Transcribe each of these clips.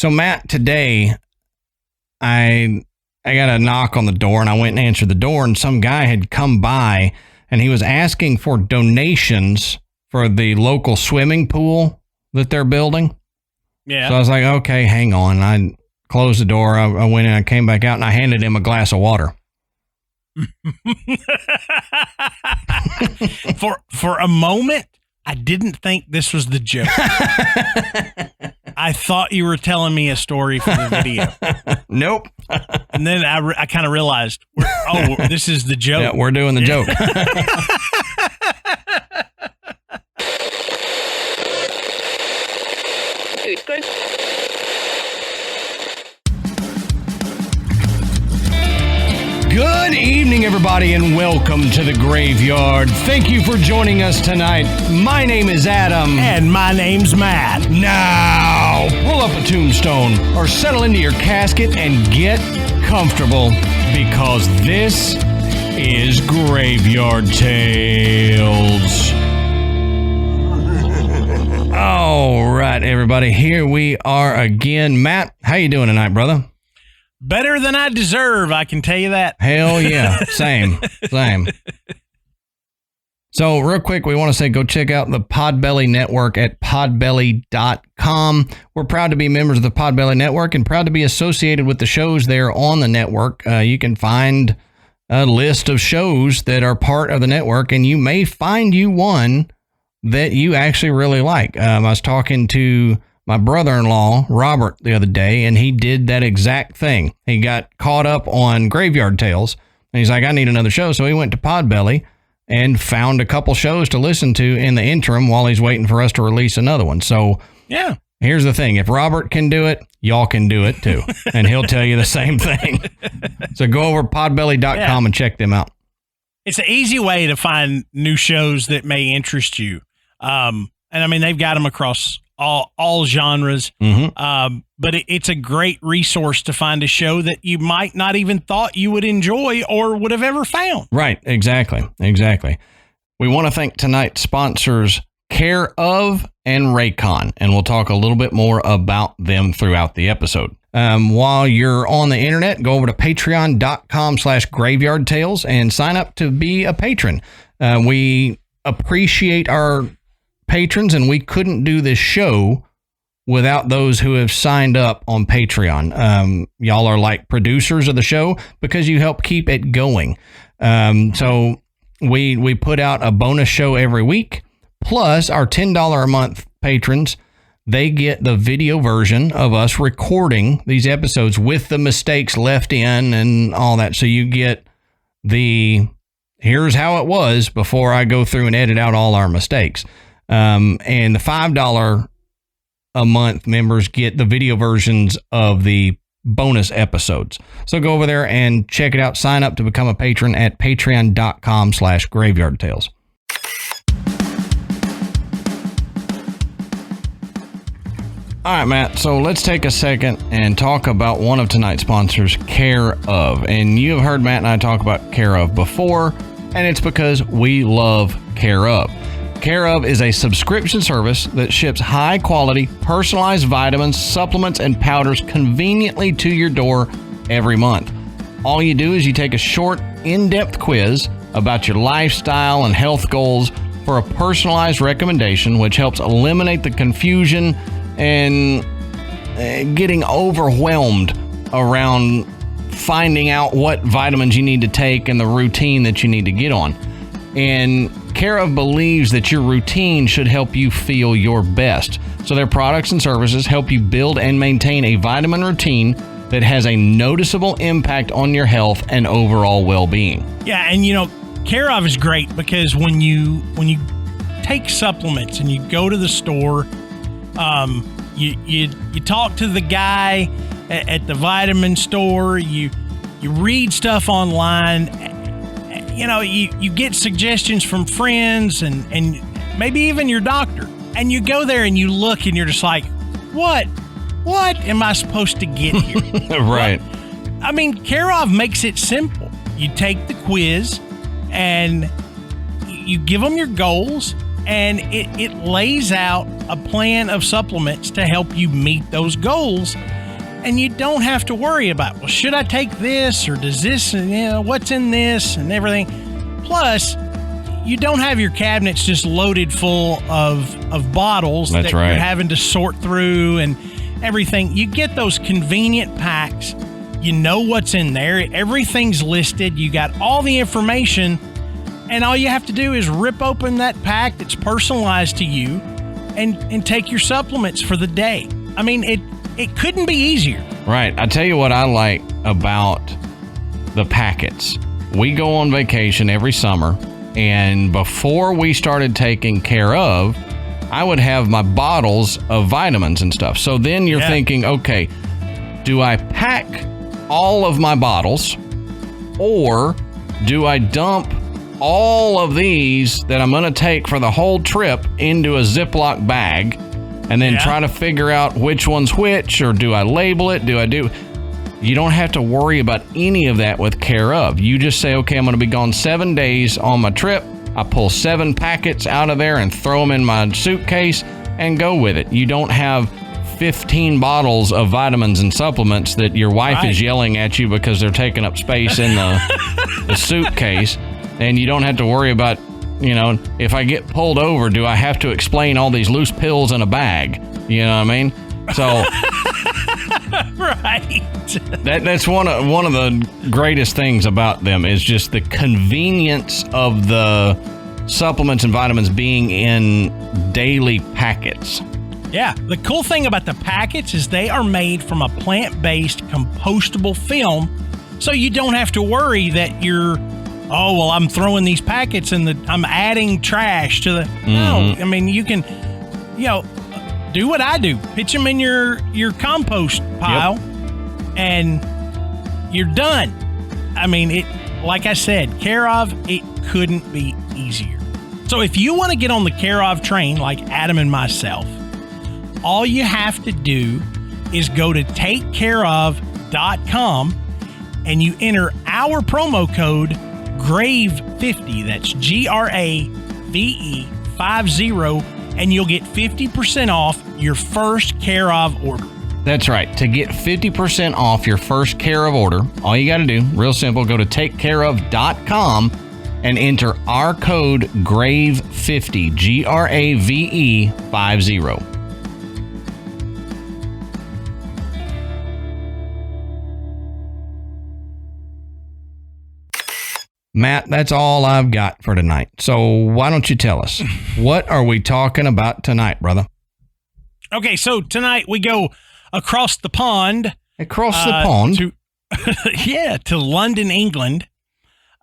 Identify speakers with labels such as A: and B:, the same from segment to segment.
A: So, Matt, today I got a knock on the door, and I went and answered the door, and some guy had come by, and he was asking for donations for the local swimming pool that they're building.
B: Yeah.
A: So I was like, okay, hang on. I closed the door. I went in, I came back out, and I handed him a glass of water.
B: For a moment, I didn't think this was the joke. I thought you were telling me a story for the video.
A: Nope.
B: And then I kind of realized, this is the joke.
A: Yeah, we're doing the joke. Good evening, everybody, and welcome to the Graveyard. Thank you for joining us tonight. My name is Adam.
B: And my name's Matt.
A: Now, pull up a tombstone or settle into your casket and get comfortable, because this is Graveyard Tales. All right, everybody, here we are again. Matt, how you doing tonight, brother?
B: Better than I deserve, I can tell you that.
A: Hell yeah. Same. So real quick, we want to say go check out the Podbelly Network at podbelly.com. We're proud to be members of the Podbelly Network and proud to be associated with the shows there on the network. You can find a list of shows that are part of the network, and you may find you one that you actually really like. I was talking to my brother-in-law, Robert, the other day, and he did that exact thing. He got caught up on Graveyard Tales, and he's like, I need another show. So he went to Podbelly and found a couple shows to listen to in the interim while he's waiting for us to release another one. So
B: yeah,
A: here's the thing. If Robert can do it, y'all can do it too. And he'll tell you the same thing. So go over to podbelly.com and check them out.
B: It's an easy way to find new shows that may interest you. And I mean, they've got them across all genres, but it's a great resource to find a show that you might not even thought you would enjoy or would have ever found.
A: Right, exactly. We want to thank tonight's sponsors, Care Of and Raycon, and we'll talk a little bit more about them throughout the episode. While you're on the internet, go over to patreon.com/graveyardtales and sign up to be a patron. We appreciate our patrons, and we couldn't do this show without those who have signed up on Patreon. Y'all are like producers of the show because you help keep it going. So we put out a bonus show every week, plus our $10 a month patrons, they get the video version of us recording these episodes with the mistakes left in and all that. So you get here's how it was before I go through and edit out all our mistakes. And the $5 a month members get the video versions of the bonus episodes. So go over there and check it out. Sign up to become a patron at patreon.com/graveyardtales. All right, Matt. So let's take a second and talk about one of tonight's sponsors, Care Of. And you have heard Matt and I talk about Care Of before, and it's because we love Care Of. Care Of is a subscription service that ships high-quality, personalized vitamins, supplements, and powders conveniently to your door every month. All you do is you take a short, in-depth quiz about your lifestyle and health goals for a personalized recommendation, which helps eliminate the confusion and getting overwhelmed around finding out what vitamins you need to take and the routine that you need to get on. And Care Of believes that your routine should help you feel your best. So their products and services help you build and maintain a vitamin routine that has a noticeable impact on your health and overall well-being.
B: Yeah, and Care Of is great because when you take supplements and you go to the store, you talk to the guy at the vitamin store, you read stuff online. You get suggestions from friends and maybe even your doctor, and you go there and you look and you're just like, what am I supposed to get here?
A: Right.
B: I mean, Care Of makes it simple. You take the quiz and you give them your goals, and it lays out a plan of supplements to help you meet those goals. And you don't have to worry about, well, should I take this or does this, what's in this and everything. Plus, you don't have your cabinets just loaded full of bottles that you're having to sort through and everything. You get those convenient packs. You know what's in there. Everything's listed. You got all the information. And all you have to do is rip open that pack that's personalized to you and take your supplements for the day. I mean, it couldn't be easier.
A: Right. I tell you what I like about the packets. We go on vacation every summer, and before we started taking care of, I would have my bottles of vitamins and stuff. So then you're thinking, okay, do I pack all of my bottles, or do I dump all of these that I'm going to take for the whole trip into a Ziploc bag and then try to figure out which one's which, or do I label it? You don't have to worry about any of that with Care Of. You just say, okay, I'm going to be gone 7 days on my trip. I pull 7 packets out of there and throw them in my suitcase and go with it. You don't have 15 bottles of vitamins and supplements that your wife is yelling at you because they're taking up space in the suitcase. And you don't have to worry about, if I get pulled over, do I have to explain all these loose pills in a bag? You know what I mean? So,
B: right.
A: That's one of the greatest things about them is just the convenience of the supplements and vitamins being in daily packets.
B: Yeah, the cool thing about the packets is they are made from a plant-based compostable film, so you don't have to worry that I'm throwing these packets and I'm adding trash to the... No, I mean, you can, do what I do. Pitch them in your compost pile, and you're done. I mean, like I said, Care Of, it couldn't be easier. So if you want to get on the Care Of train like Adam and myself, all you have to do is go to takecareof.com and you enter our promo code GRAVE50, that's GRAVE50, and you'll get 50% off your first Care Of order.
A: That's right. To get 50% off your first Care Of order, all you got to do, real simple, go to takecareof.com and enter our code GRAVE50, GRAVE50. Matt, that's all I've got for tonight. So why don't you tell us, what are we talking about tonight, brother?
B: Okay, so tonight we go across the pond.
A: Across the pond?
B: To London, England,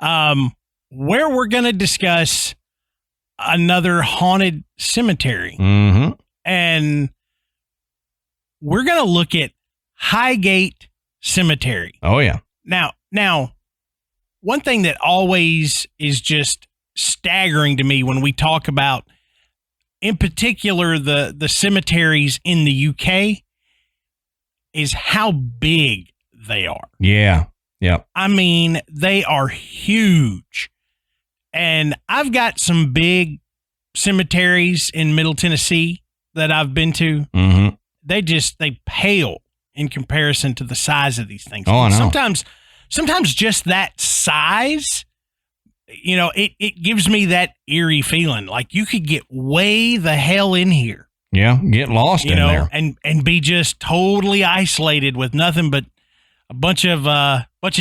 B: where we're going to discuss another haunted cemetery.
A: Mm-hmm.
B: And we're going to look at Highgate Cemetery.
A: Oh, yeah.
B: Now, one thing that always is just staggering to me when we talk about, in particular, the cemeteries in the UK, is how big they are.
A: Yeah. Yeah.
B: I mean, they are huge. And I've got some big cemeteries in Middle Tennessee that I've been to.
A: Mm-hmm.
B: They pale in comparison to the size of these things.
A: Oh, I know.
B: Sometimes just that size, it gives me that eerie feeling like you could get way the hell in here.
A: Yeah, get lost in there.
B: And be just totally isolated with nothing but a bunch of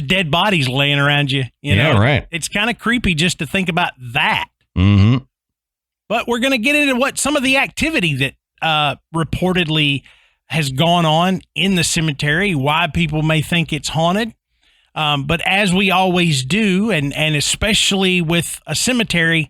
B: dead bodies laying around you.
A: Yeah, right.
B: It's kind of creepy just to think about that.
A: Mm-hmm.
B: But we're going to get into what some of the activity that reportedly has gone on in the cemetery, why people may think it's haunted. But as we always do, and especially with a cemetery,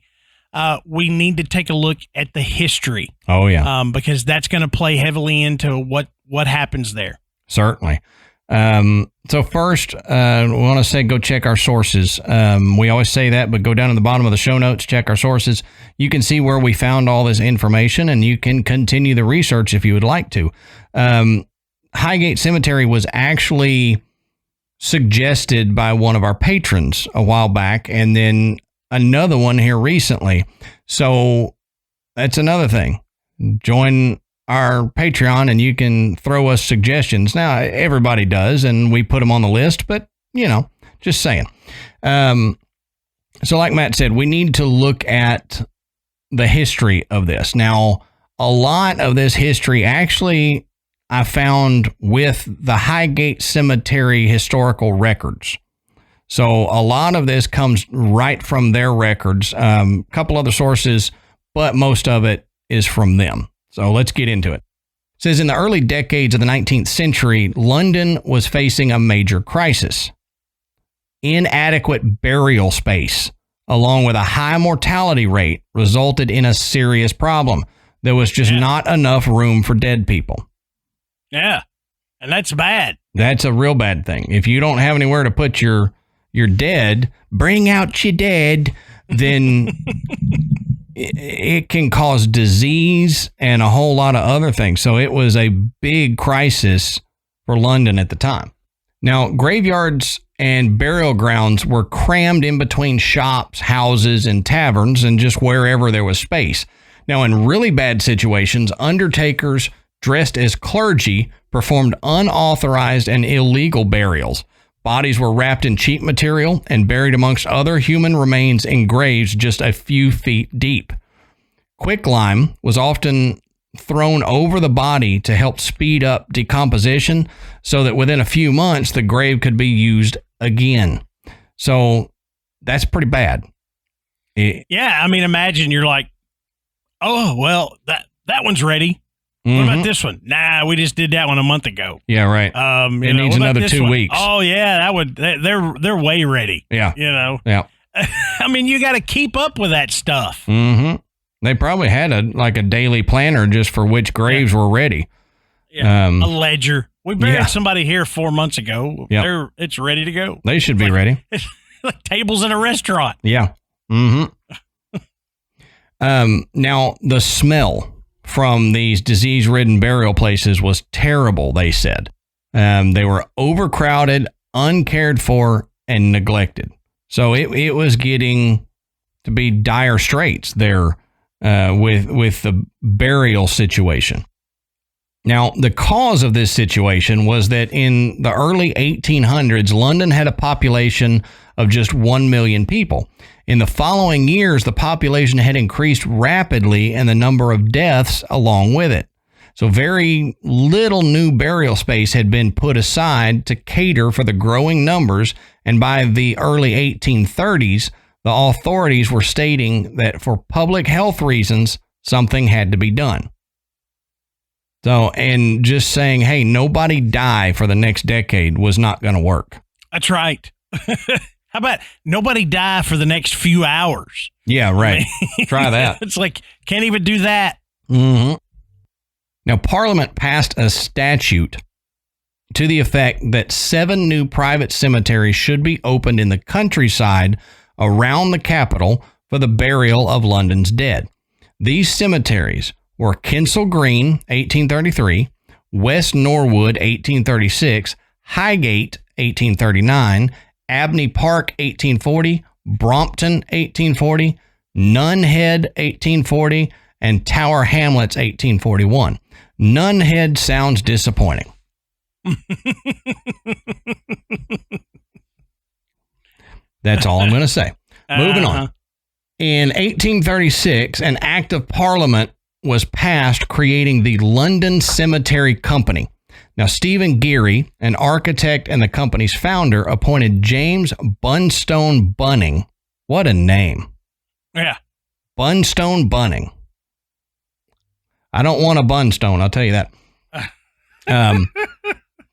B: we need to take a look at the history.
A: Oh, yeah.
B: Because that's going to play heavily into what happens there.
A: Certainly. So first, we want to say go check our sources. We always say that, but go down to the bottom of the show notes, check our sources. You can see where we found all this information, and you can continue the research if you would like to. Highgate Cemetery was actually suggested by one of our patrons a while back, and then another one here recently. So that's another thing. Join our Patreon and you can throw us suggestions. Now, everybody does, and we put them on the list, but, just saying. So like Matt said, we need to look at the history of this. Now, a lot of this history actually I found with the Highgate Cemetery historical records. So a lot of this comes right from their records. A couple other sources, but most of it is from them. So let's get into it. It says in the early decades of the 19th century, London was facing a major crisis. Inadequate burial space, along with a high mortality rate, resulted in a serious problem. There was just not enough room for dead people.
B: Yeah, and that's bad.
A: That's a real bad thing. If you don't have anywhere to put your dead, bring out your dead, then it can cause disease and a whole lot of other things. So it was a big crisis for London at the time. Now, graveyards and burial grounds were crammed in between shops, houses, and taverns, and just wherever there was space. Now, in really bad situations, undertakers dressed as clergy performed unauthorized and illegal burials. Bodies were wrapped in cheap material and buried amongst other human remains in graves just a few feet deep. Quicklime was often thrown over the body to help speed up decomposition so that within a few months the grave could be used again. So that's pretty bad.
B: Yeah, I mean, imagine you're like, oh, well, that one's ready. What about this one? Nah, we just did that one a month ago.
A: Yeah, right. It needs another 2 weeks.
B: Oh yeah, they're way ready.
A: Yeah.
B: Yeah. I mean, you got to keep up with that stuff.
A: Mm-hmm. They probably had a daily planner just for which graves were ready.
B: Yeah. A ledger. We buried somebody here 4 months ago.
A: Yep.
B: It's ready to go.
A: They should be ready.
B: It's like tables in a restaurant.
A: Yeah. Mm-hmm. Now the smell from these disease-ridden burial places was terrible, they said. They were overcrowded, uncared for, and neglected. So it was getting to be dire straits there with the burial situation. Now, the cause of this situation was that in the early 1800s, London had a population of just 1 million people. In the following years, the population had increased rapidly and the number of deaths along with it. So very little new burial space had been put aside to cater for the growing numbers, and by the early 1830s, the authorities were stating that for public health reasons, something had to be done. So, and just saying, hey, nobody die for the next decade was not going to work.
B: That's right. How about nobody die for the next few hours?
A: Yeah, right. Try that.
B: It's like, can't even do that.
A: Mm-hmm. Now, Parliament passed a statute to the effect that 7 new private cemeteries should be opened in the countryside around the capital for the burial of London's dead. These cemeteries were Kensal Green, 1833, West Norwood, 1836, Highgate, 1839, Abney Park, 1840, Brompton, 1840, Nunhead, 1840, and Tower Hamlets, 1841. Nunhead sounds disappointing. That's all I'm going to say. Moving on. In 1836, an act of Parliament was passed creating the London Cemetery Company. Now, Stephen Geary, an architect and the company's founder, appointed James Bunstone Bunning. What a name.
B: Yeah.
A: Bunstone Bunning. I don't want a Bunstone, I'll tell you that.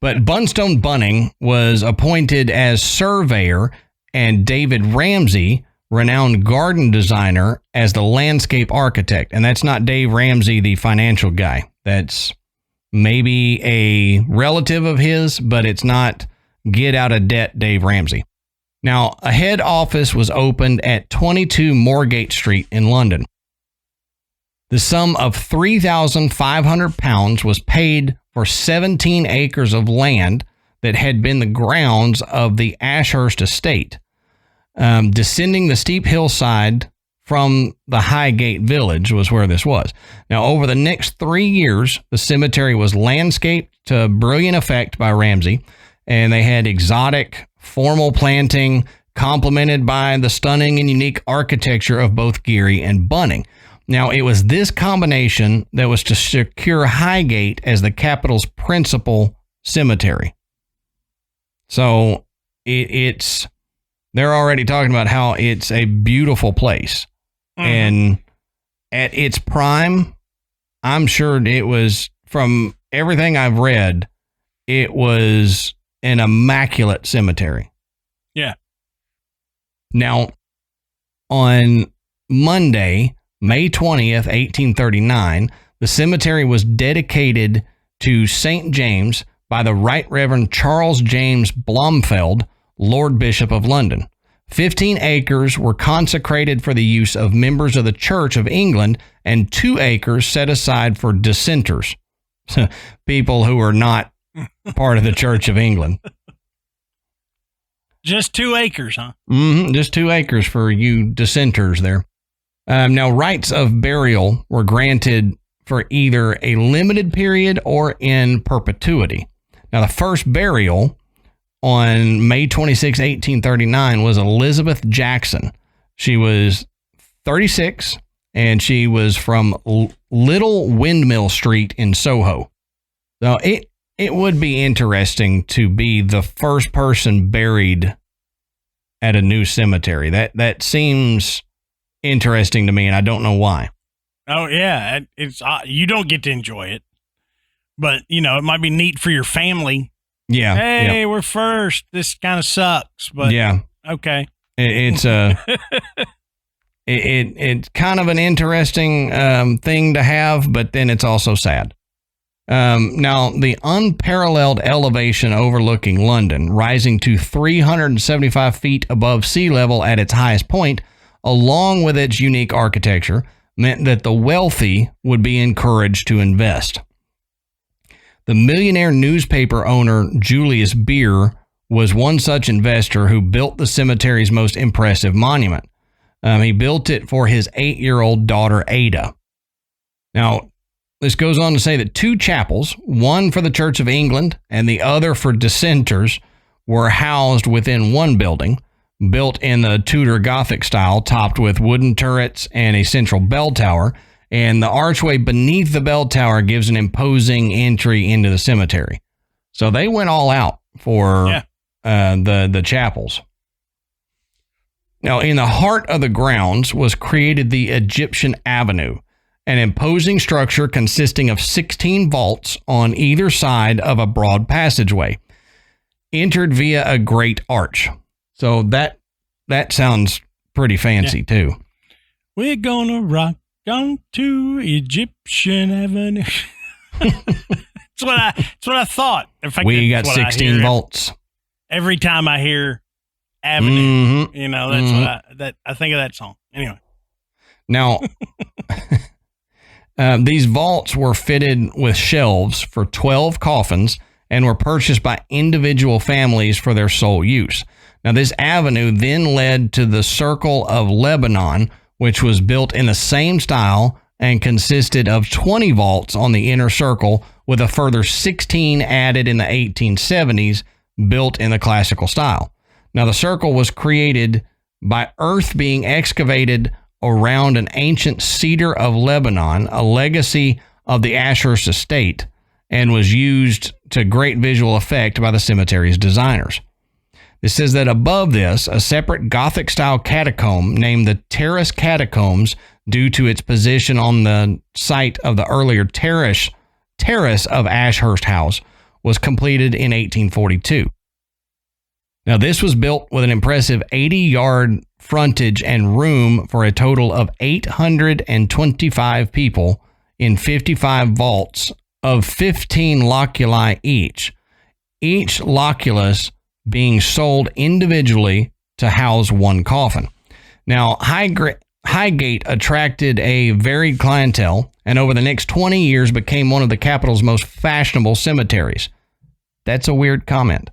A: But Bunstone Bunning was appointed as surveyor and David Ramsey, renowned garden designer, as the landscape architect. And that's not Dave Ramsey, the financial guy. That's maybe a relative of his, but it's not get out of debt Dave Ramsey. Now, a head office was opened at 22 Moorgate Street in London. The sum of £3,500 was paid for 17 acres of land that had been the grounds of the Ashurst estate. Descending the steep hillside from the Highgate village was where this was. Now, over the next 3 years, the cemetery was landscaped to brilliant effect by Ramsay, and they had exotic, formal planting complemented by the stunning and unique architecture of both Geary and Bunning. Now, it was this combination that was to secure Highgate as the capital's principal cemetery. So they're already talking about how it's a beautiful place. Mm-hmm. And at its prime, I'm sure it was, from everything I've read, it was an immaculate cemetery.
B: Yeah.
A: Now, on Monday, May 20th, 1839, the cemetery was dedicated to St. James by the Right Reverend Charles James Blomfield, Lord Bishop of London. 15 acres were consecrated for the use of members of the Church of England, and 2 acres set aside for dissenters, people who are not part of the Church of England.
B: Just 2 acres, huh?
A: Just 2 acres for you dissenters there. Now, rights of burial were granted for either a limited period or in perpetuity. Now, the first burial on May 26, 1839 was Elizabeth Jackson. She was 36, and she was from Little Windmill Street in Soho. So it would be interesting to be the first person buried at a new cemetery. That seems interesting to me, and I don't know why.
B: Oh, yeah. It's you don't get to enjoy it, but, it might be neat for your family.
A: Yeah.
B: Hey,
A: yeah.
B: We're first. This kind of sucks, but
A: yeah.
B: Okay.
A: It's it's kind of an interesting thing to have, but then it's also sad. Now, the unparalleled elevation overlooking London, rising to 375 feet above sea level at its highest point, along with its unique architecture, meant that the wealthy would be encouraged to invest. The millionaire newspaper owner Julius Beer was one such investor who built the cemetery's most impressive monument. He built it for his 8-year-old daughter, Ada. Now, this goes on to say that 2 chapels, one for the Church of England and the other for dissenters, were housed within one building, built in the Tudor Gothic style, topped with wooden turrets and a central bell tower. And the archway beneath the bell tower gives an imposing entry into the cemetery. So they went all out for the chapels. Now, in the heart of the grounds was created the Egyptian Avenue, an imposing structure consisting of 16 vaults on either side of a broad passageway, entered via a great arch. So that sounds pretty fancy, too.
B: We're gonna rock on to Egyptian Avenue. That's what I thought. In fact,
A: we got 16 vaults.
B: Every time I hear Avenue, that's what I think of that song. Anyway.
A: Now, these vaults were fitted with shelves for 12 coffins and were purchased by individual families for their sole use. Now, this avenue then led to the Circle of Lebanon, which was built in the same style and consisted of 20 vaults on the inner circle, with a further 16 added in the 1870s, built in the classical style. Now, the circle was created by earth being excavated around an ancient cedar of Lebanon, a legacy of the Ashurst estate, and was used to great visual effect by the cemetery's designers. It says that above this, a separate Gothic-style catacomb named the Terrace Catacombs, due to its position on the site of the earlier terrace of Ashurst House, was completed in 1842. Now, this was built with an impressive 80-yard frontage and room for a total of 825 people in 55 vaults of 15 loculi each loculus being sold individually to house one coffin. Now, Highgate attracted a varied clientele, and over the next 20 years became one of the capital's most fashionable cemeteries. That's a weird comment.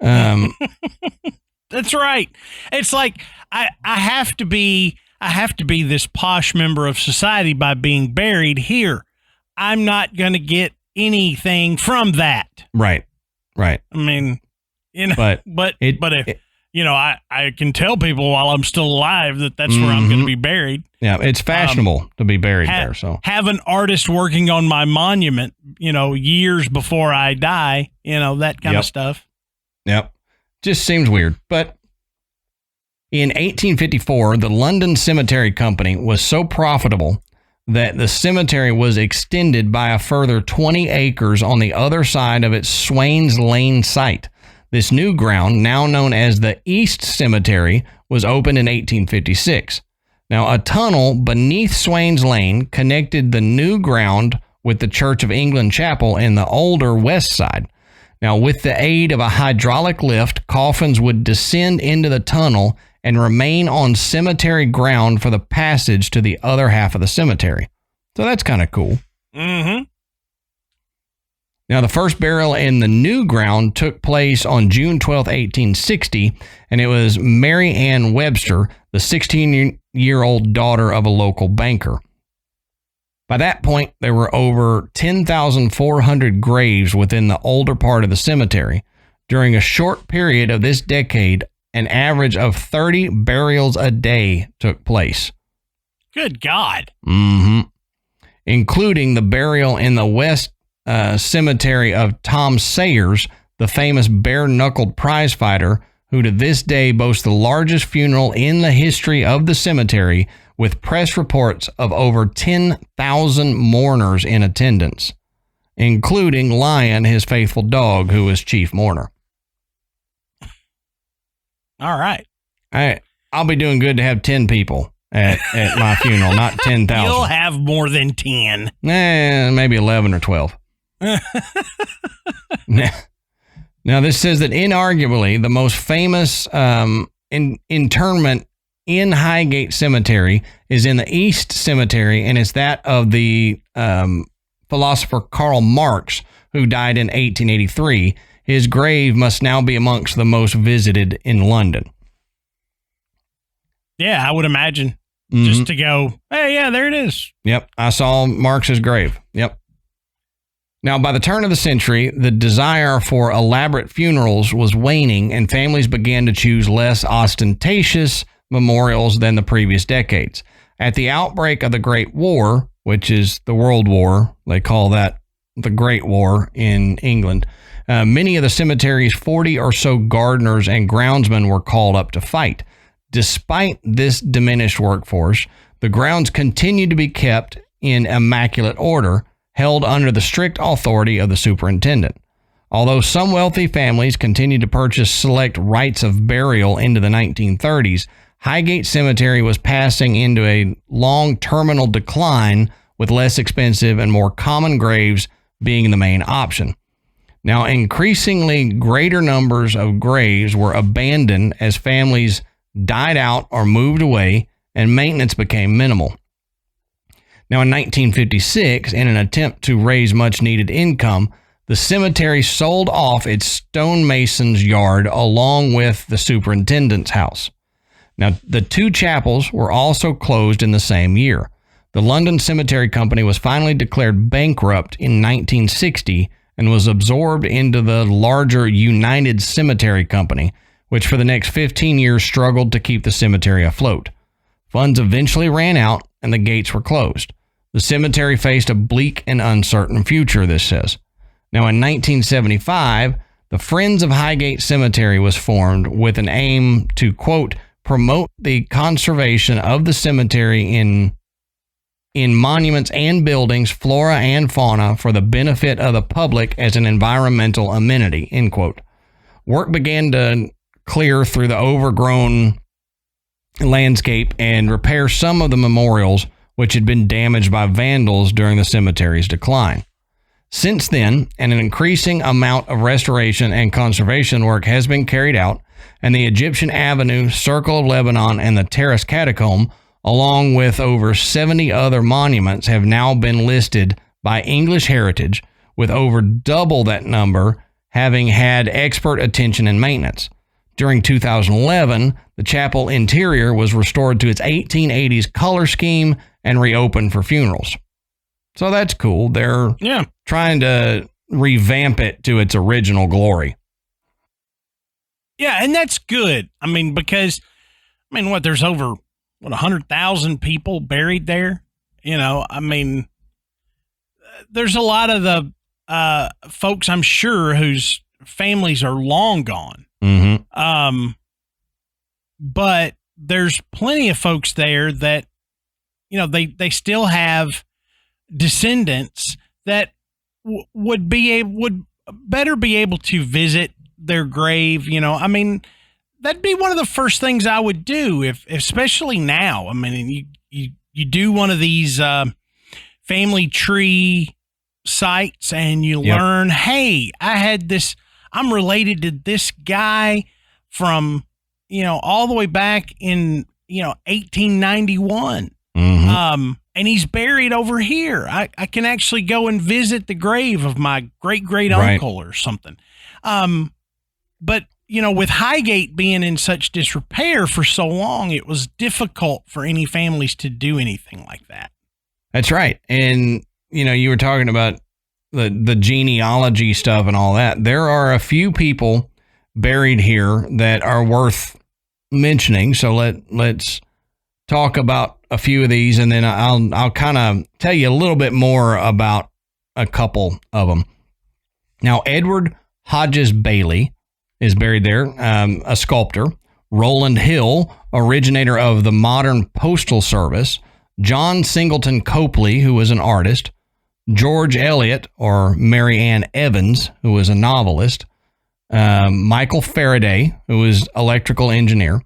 B: That's right. It's like I have to be I have to be this posh member of society by being buried here. I'm not going to get anything from that.
A: Right.
B: I mean, but if I can tell people while I'm still alive that's where I'm going to be buried.
A: Yeah, it's fashionable to be buried there. So
B: have an artist working on my monument, years before I die, that kind of stuff.
A: Yep. Just seems weird. But in 1854, the London Cemetery Company was so profitable that the cemetery was extended by a further 20 acres on the other side of its Swains Lane site. This new ground, now known as the East Cemetery, was opened in 1856. Now, a tunnel beneath Swains Lane connected the new ground with the Church of England Chapel in the older west side. Now, with the aid of a hydraulic lift, coffins would descend into the tunnel and remain on cemetery ground for the passage to the other half of the cemetery. So that's kind of cool.
B: Mm-hmm.
A: Now, the first burial in the new ground took place on June 12, 1860, and it was Mary Ann Webster, the 16-year-old daughter of a local banker. By that point, there were over 10,400 graves within the older part of the cemetery. During a short period of this decade, an average of 30 burials a day took place.
B: Good God.
A: Mm-hmm. Including the burial in the West Cemetery of Tom Sayers, the famous bare-knuckled prizefighter, who to this day boasts the largest funeral in the history of the cemetery, with press reports of over 10,000 mourners in attendance, including Lion, his faithful dog, who was chief mourner.
B: All right.
A: I'll be doing good to have 10 people at my funeral, not 10,000.
B: You'll have more than 10.
A: Maybe 11 or 12. Now, this says that inarguably the most famous interment in Highgate Cemetery is in the East Cemetery, and it's that of the philosopher Karl Marx, who died in 1883. His grave must now be amongst the most visited in London.
B: Yeah, I would imagine. Just to go, hey, yeah, there it is.
A: Yep, I saw Marx's grave. Yep. Now, by the turn of the century, the desire for elaborate funerals was waning, and families began to choose less ostentatious memorials than the previous decades. At the outbreak of the Great War, which is the World War, they call that the Great War in England, many of the cemetery's 40 or so gardeners and groundsmen were called up to fight. Despite this diminished workforce, the grounds continued to be kept in immaculate order, held under the strict authority of the superintendent. Although some wealthy families continued to purchase select rites of burial into the 1930s, Highgate Cemetery was passing into a long terminal decline, with less expensive and more common graves being the main option. Now, increasingly greater numbers of graves were abandoned as families died out or moved away, and maintenance became minimal. Now, in 1956, in an attempt to raise much-needed income, the cemetery sold off its stonemason's yard along with the superintendent's house. Now, the two chapels were also closed in the same year. The London Cemetery Company was finally declared bankrupt in 1960 and was absorbed into the larger United Cemetery Company, which for the next 15 years struggled to keep the cemetery afloat. Funds eventually ran out and the gates were closed. The cemetery faced a bleak and uncertain future, this says. Now, in 1975, the Friends of Highgate Cemetery was formed with an aim to, quote, promote the conservation of the cemetery in monuments and buildings, flora and fauna, for the benefit of the public as an environmental amenity, end quote. Work began to clear through the overgrown landscape and repair some of the memorials which had been damaged by vandals during the cemetery's decline. Since then, an increasing amount of restoration and conservation work has been carried out, and the Egyptian Avenue, Circle of Lebanon, and the Terrace Catacomb, along with over 70 other monuments, have now been listed by English Heritage, with over double that number having had expert attention and maintenance. During 2011, the chapel interior was restored to its 1880s color scheme and reopened for funerals. So that's cool. They're trying to revamp it to its original glory.
B: Yeah, and that's good. I mean, because, there's over, 100,000 people buried there? There's a lot of the folks, I'm sure, whose families are long gone.
A: Mm-hmm.
B: But there's plenty of folks there that, they still have descendants that would better be able to visit their grave. That'd be one of the first things I would do if especially now. You do one of these family tree sites and you learn, hey, I'm related to this guy from, all the way back in, 1891.
A: Mm-hmm.
B: And he's buried over here. I can actually go and visit the grave of my great uncle or something. But with Highgate being in such disrepair for so long, it was difficult for any families to do anything like that.
A: That's right. And, you were talking about the genealogy stuff and all that. There are a few people buried here that are worth mentioning. So let's talk about a few of these, and then I'll kind of tell you a little bit more about a couple of them. Now, Edward Hodges Bailey is buried there, a sculptor. Roland Hill, originator of the modern postal service. John Singleton Copley, who was an artist. George Eliot, or Mary Ann Evans, who was a novelist. Michael Faraday, who was electrical engineer.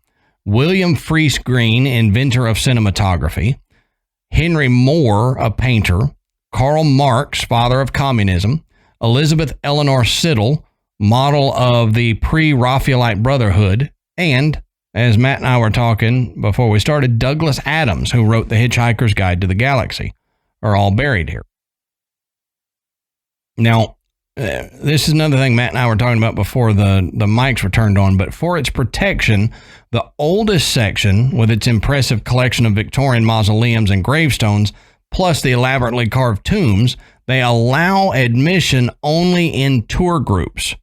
A: William Freese Green, inventor of cinematography. Henry Moore, a painter. Karl Marx, father of communism. Elizabeth Eleanor Siddle, model of the pre-Raphaelite Brotherhood. And, as Matt and I were talking before we started, Douglas Adams, who wrote The Hitchhiker's Guide to the Galaxy, are all buried here. Now, this is another thing Matt and I were talking about before the mics were turned on, but for its protection, the oldest section, with its impressive collection of Victorian mausoleums and gravestones, plus the elaborately carved tombs, they allow admission only in tour groups.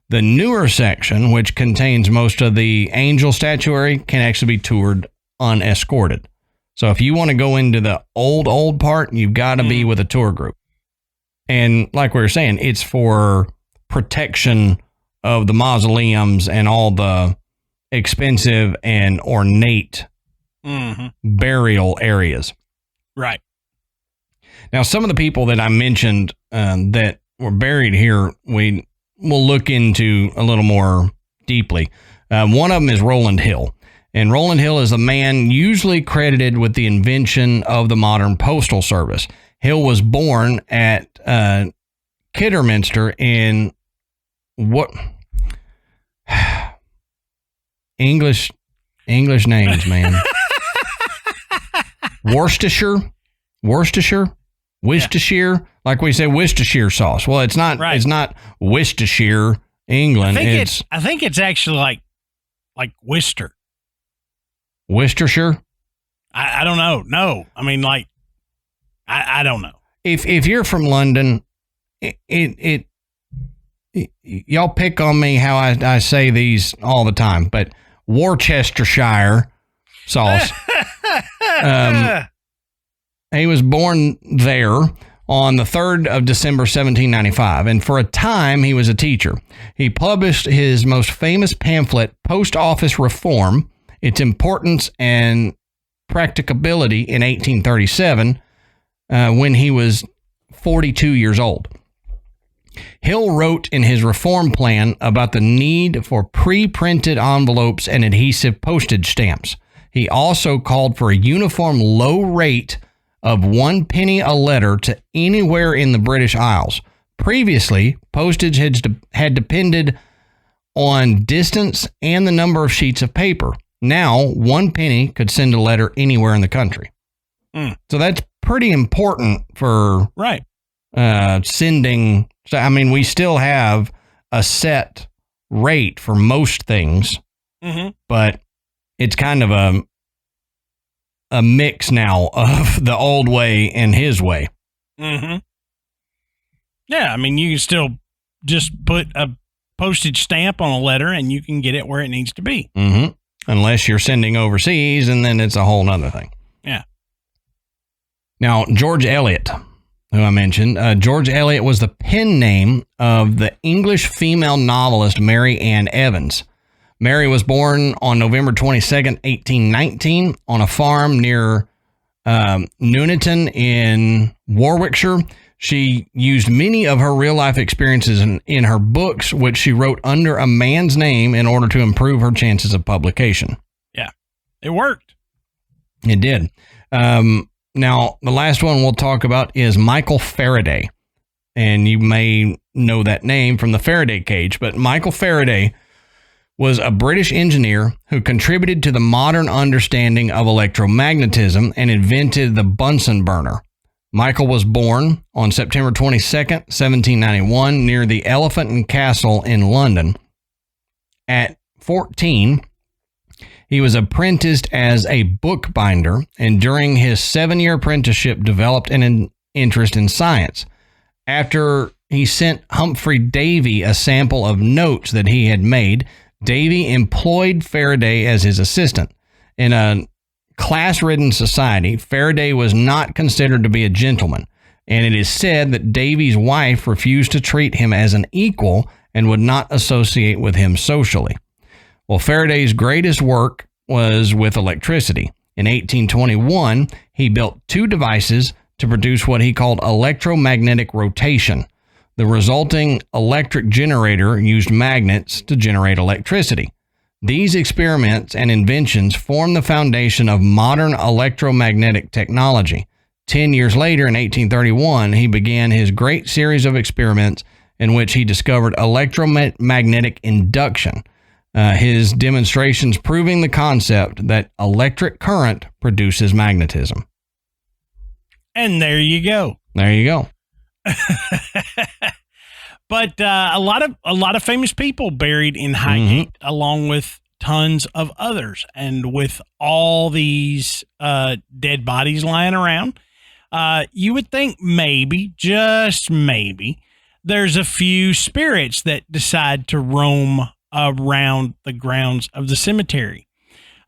A: The newer section, which contains most of the angel statuary, can actually be toured unescorted. So if you want to go into the old part, you've got to be with a tour group. And like we were saying, it's for protection of the mausoleums and all the expensive and ornate burial areas.
B: Right.
A: Now, some of the people that I mentioned that were buried here, we'll look into a little more deeply. One of them is Roland Hill. And Roland Hill is a man usually credited with the invention of the modern postal service. Hill was born at Kidderminster in what English names, man. Worcestershire, yeah. Like we say, Worcestershire sauce. Well, it's not. Right. It's not Worcestershire, England.
B: I think it's actually like Worcester.
A: Worcestershire.
B: I don't know. No, I don't know.
A: If you're from London, y'all pick on me how I say these all the time, but Worcestershire sauce. He was born there on the 3rd of December, 1795, and for a time he was a teacher. He published his most famous pamphlet, Post Office Reform, Its Importance and Practicability, in 1837, when he was 42 years old. Hill wrote in his reform plan about the need for pre-printed envelopes and adhesive postage stamps. He also called for a uniform low rate of 1 penny a letter to anywhere in the British Isles. Previously, postage had depended on distance and the number of sheets of paper. Now, 1 penny could send a letter anywhere in the country. So that's pretty important for sending. So, we still have a set rate for most things but it's kind of a mix now of the old way and his way.
B: Yeah, I mean, you can still just put a postage stamp on a letter and you can get it where it needs to be.
A: Unless you're sending overseas, and then it's a whole nother thing.
B: Yeah.
A: Now, George Eliot, who I mentioned, George Eliot was the pen name of the English female novelist Mary Ann Evans. Mary was born on November 22nd, 1819, on a farm near Nuneaton in Warwickshire. She used many of her real-life experiences in her books, which she wrote under a man's name in order to improve her chances of publication.
B: Yeah, it worked.
A: It did. Now, the last one we'll talk about is Michael Faraday. And you may know that name from the Faraday cage, but Michael Faraday was a British engineer who contributed to the modern understanding of electromagnetism and invented the Bunsen burner. Michael was born on September 22nd, 1791, near the Elephant and Castle in London. At 14, he was apprenticed as a bookbinder, and during his 7-year apprenticeship developed an interest in science. After he sent Humphrey Davy a sample of notes that he had made, Davy employed Faraday as his assistant. In a class-ridden society, Faraday was not considered to be a gentleman, and it is said that Davy's wife refused to treat him as an equal and would not associate with him socially. Well, Faraday's greatest work was with electricity. In 1821, he built 2 devices to produce what he called electromagnetic rotation. The resulting electric generator used magnets to generate electricity. These experiments and inventions formed the foundation of modern electromagnetic technology. 10 years later, in 1831, he began his great series of experiments in which he discovered electromagnetic induction, his demonstrations proving the concept that electric current produces magnetism.
B: And there you go.
A: There you go.
B: But a lot of famous people buried in Highgate, along with tons of others. And with all these dead bodies lying around, you would think maybe, just maybe, there's a few spirits that decide to roam around the grounds of the cemetery.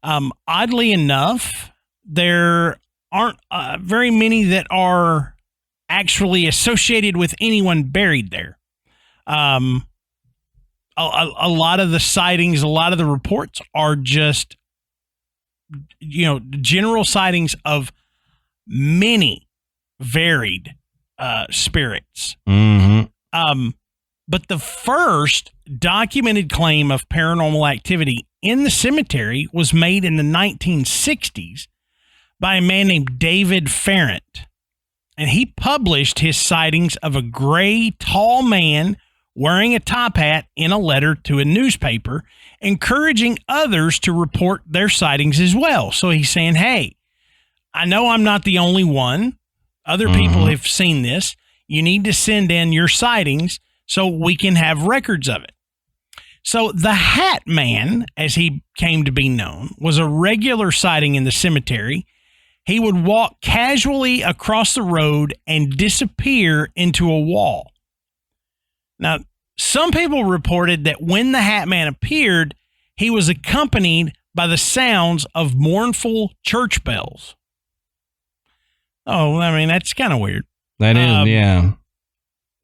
B: Oddly enough, there aren't very many that are actually associated with anyone buried there. A lot of the sightings, a lot of the reports are just, general sightings of many varied spirits. But the first documented claim of paranormal activity in the cemetery was made in the 1960s by a man named David Farrant. And he published his sightings of a gray, tall man wearing a top hat in a letter to a newspaper, encouraging others to report their sightings as well. So he's saying, hey, I know I'm not the only one. Other people have seen this. You need to send in your sightings so we can have records of it. So the Hat Man, as he came to be known, was a regular sighting in the cemetery. He would walk casually across the road and disappear into a wall. Now, some people reported that when the Hat Man appeared, he was accompanied by the sounds of mournful church bells. Oh, I mean, that's kind of weird.
A: That is, yeah.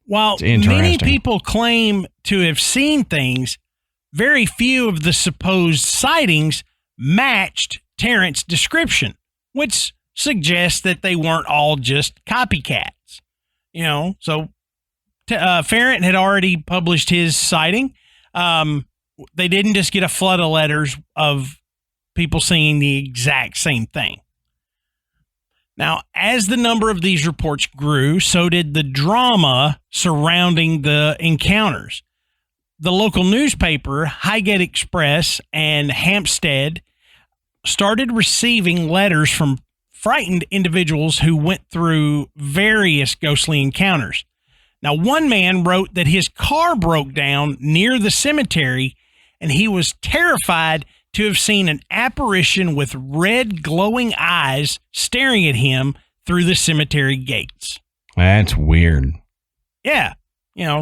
B: While many people claim to have seen things, very few of the supposed sightings matched Terrence's description, which suggests that they weren't all just copycats. So Farrant had already published his sighting. They didn't just get a flood of letters of people seeing the exact same thing. Now, as the number of these reports grew, so did the drama surrounding the encounters. The local newspaper, Highgate Express and Hampstead, started receiving letters from frightened individuals who went through various ghostly encounters. Now, one man wrote that his car broke down near the cemetery and he was terrified to have seen an apparition with red glowing eyes staring at him through the cemetery gates.
A: That's weird.
B: Yeah.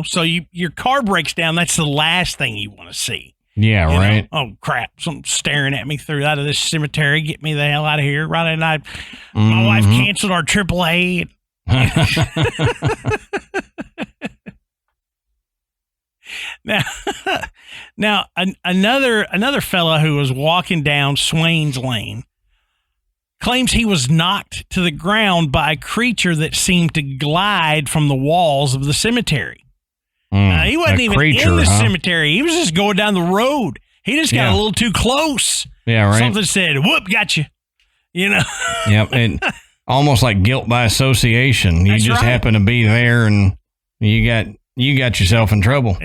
B: So your car breaks down. That's the last thing you want to see.
A: Yeah, right.
B: Oh, crap. Something's staring at me through out of this cemetery. Get me the hell out of here. Right at night. My wife canceled our AAA. Now, another fella who was walking down Swain's Lane claims he was knocked to the ground by a creature that seemed to glide from the walls of the cemetery. He wasn't even in the cemetery. He was just going down the road. He just got a little too close.
A: Yeah, right.
B: Something said, "Whoop, got you."
A: Yep, and almost like guilt by association. You just happen to be there, and you got yourself in trouble.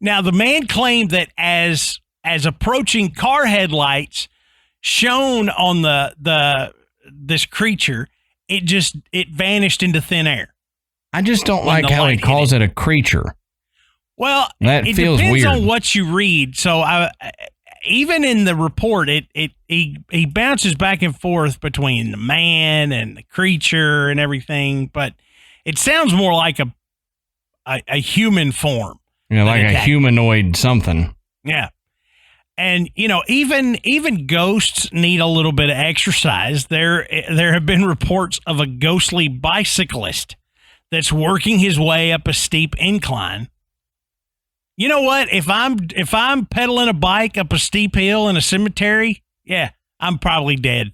B: Now, the man claimed that as approaching car headlights shone on this creature, it vanished into thin air.
A: I just don't like how he calls it a creature.
B: Well,
A: it feels
B: depends
A: weird
B: on what you read. So even in the report, he bounces back and forth between the man and the creature and everything, but it sounds more like a human form.
A: Like a humanoid something.
B: Yeah. And, even ghosts need a little bit of exercise. There have been reports of a ghostly bicyclist that's working his way up a steep incline. You know what? If I'm pedaling a bike up a steep hill in a cemetery, yeah, I'm probably dead.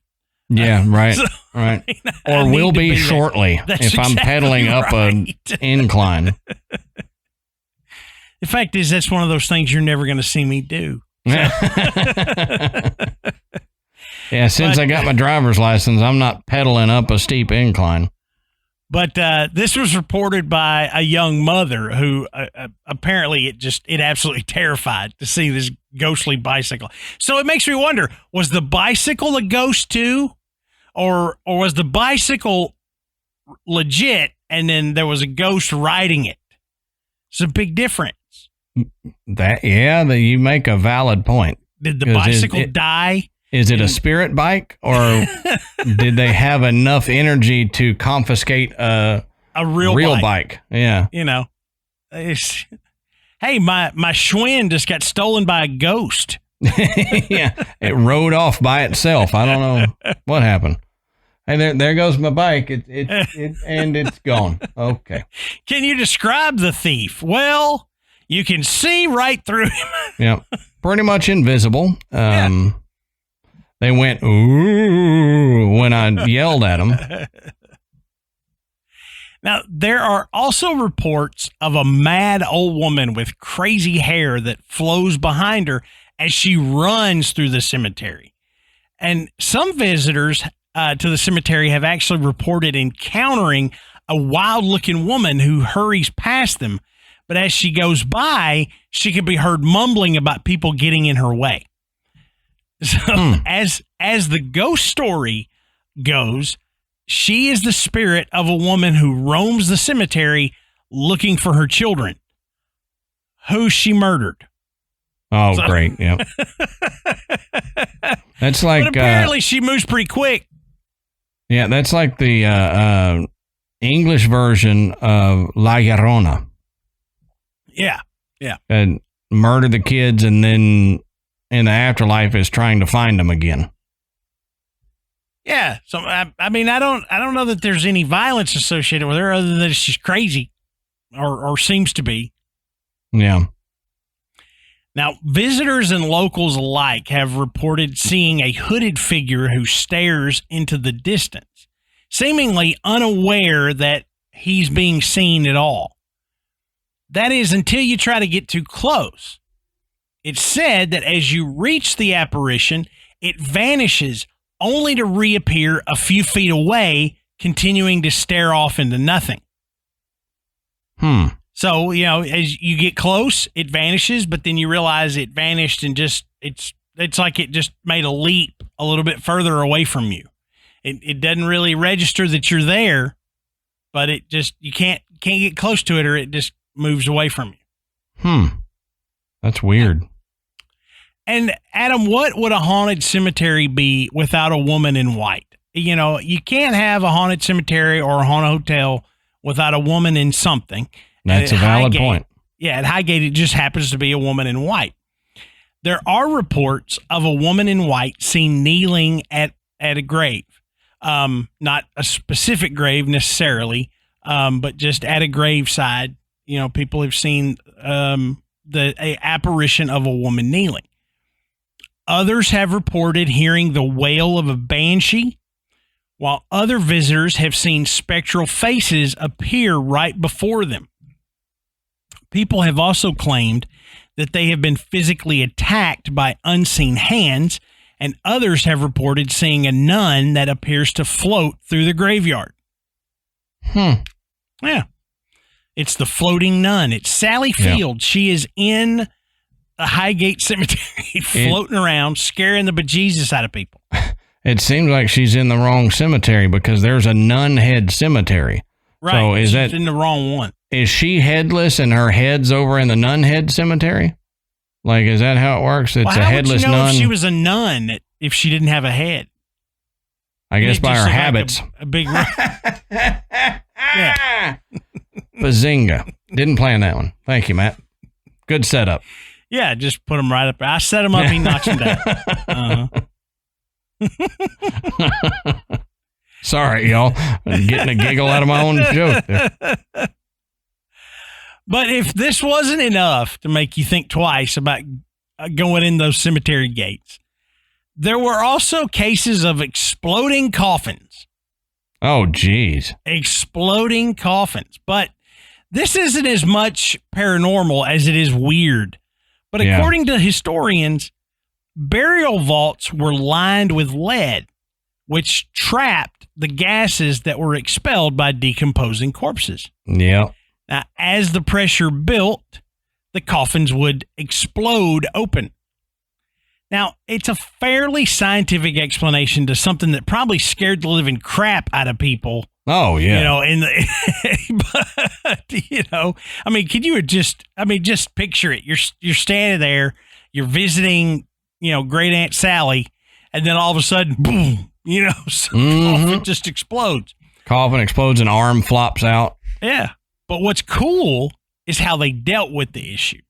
A: Yeah, right. Right. Or will be shortly if I'm pedaling up an incline.
B: The fact is, that's one of those things you're never going to see me do.
A: Yeah, since I got my driver's license, I'm not pedaling up a steep incline.
B: But this was reported by a young mother who apparently it absolutely terrified to see this ghostly bicycle. So it makes me wonder, was the bicycle a ghost too? Or was the bicycle legit and then there was a ghost riding it? It's a big difference.
A: You make a valid point.
B: Did the bicycle die?
A: Is it a spirit bike, or did they have enough energy to confiscate a real bike? Yeah.
B: Hey, my Schwinn just got stolen by a ghost.
A: Yeah, it rode off by itself. I don't know what happened. Hey, there goes my bike. And it's gone. Okay.
B: Can you describe the thief? Well, you can see right through him.
A: Yeah, pretty much invisible. They went, ooh, when I yelled at them.
B: Now, there are also reports of a mad old woman with crazy hair that flows behind her as she runs through the cemetery. And some visitors to the cemetery have actually reported encountering a wild-looking woman who hurries past them. But as she goes by, she can be heard mumbling about people getting in her way. So as the ghost story goes, she is the spirit of a woman who roams the cemetery looking for her children, who she murdered.
A: Oh, great. Yeah. That's like,
B: but apparently she moves pretty quick.
A: Yeah. That's like the English version of La Llorona.
B: Yeah. Yeah.
A: And murdered the kids and then in the afterlife is trying to find them again.
B: Yeah. So, I mean, I don't know that there's any violence associated with her other than she's crazy or seems to be.
A: Yeah.
B: Now, visitors and locals alike have reported seeing a hooded figure who stares into the distance, seemingly unaware that he's being seen at all. That is until you try to get too close. It's said that as you reach the apparition, it vanishes only to reappear a few feet away, continuing to stare off into nothing. So, as you get close, it vanishes, but then you realize it vanished and just it's like it just made a leap a little bit further away from you. It doesn't really register that you're there, but it just you can't get close to it or it just moves away from you.
A: That's weird.
B: And Adam, what would a haunted cemetery be without a woman in white? You know, you can't have a haunted cemetery or a haunted hotel without a woman in something.
A: That's a valid point.
B: Yeah, at Highgate, it just happens to be a woman in white. There are reports of a woman in white seen kneeling at a grave. Not a specific grave necessarily, but just at a graveside. You know, people have seen the apparition of a woman kneeling. Others have reported hearing the wail of a banshee, while other visitors have seen spectral faces appear right before them. People have also claimed that they have been physically attacked by unseen hands, and others have reported seeing a nun that appears to float through the graveyard. Yeah. It's the floating nun. It's Sally Field. Yeah. She is in a Highgate Cemetery floating around, scaring the bejesus out of people.
A: It seems like she's in the wrong cemetery because there's a nun head cemetery.
B: Right.
A: So is
B: she's in the wrong one.
A: Is she headless and her head's over in the nun head cemetery? Like, is that how it works? It's a headless nun. How would you know
B: if she was a nun if she didn't have a head?
A: I guess by her habits.
B: Like a big yeah.
A: Bazinga. Didn't plan that one. Thank you, Matt. Good setup.
B: Yeah, just put him right up there. I set him up, he knocks him down.
A: Sorry, y'all. I'm getting a giggle out of my own joke there.
B: But if this wasn't enough to make you think twice about going in those cemetery gates, there were also cases of exploding coffins.
A: Oh, geez.
B: Exploding coffins. But this isn't as much paranormal as it is weird. But according to historians, burial vaults were lined with lead, which trapped the gases that were expelled by decomposing corpses.
A: Yeah.
B: Now, as the pressure built, the coffins would explode open. Now, it's a fairly scientific explanation to something that probably scared the living crap out of people.
A: Oh, yeah.
B: You know, but, you know, I mean, just picture it. You're standing there, you're visiting, you know, Great Aunt Sally, and then all of a sudden, boom, you know, coffin just explodes.
A: Coffin explodes, an arm flops out.
B: Yeah. But what's cool is how they dealt with the issue.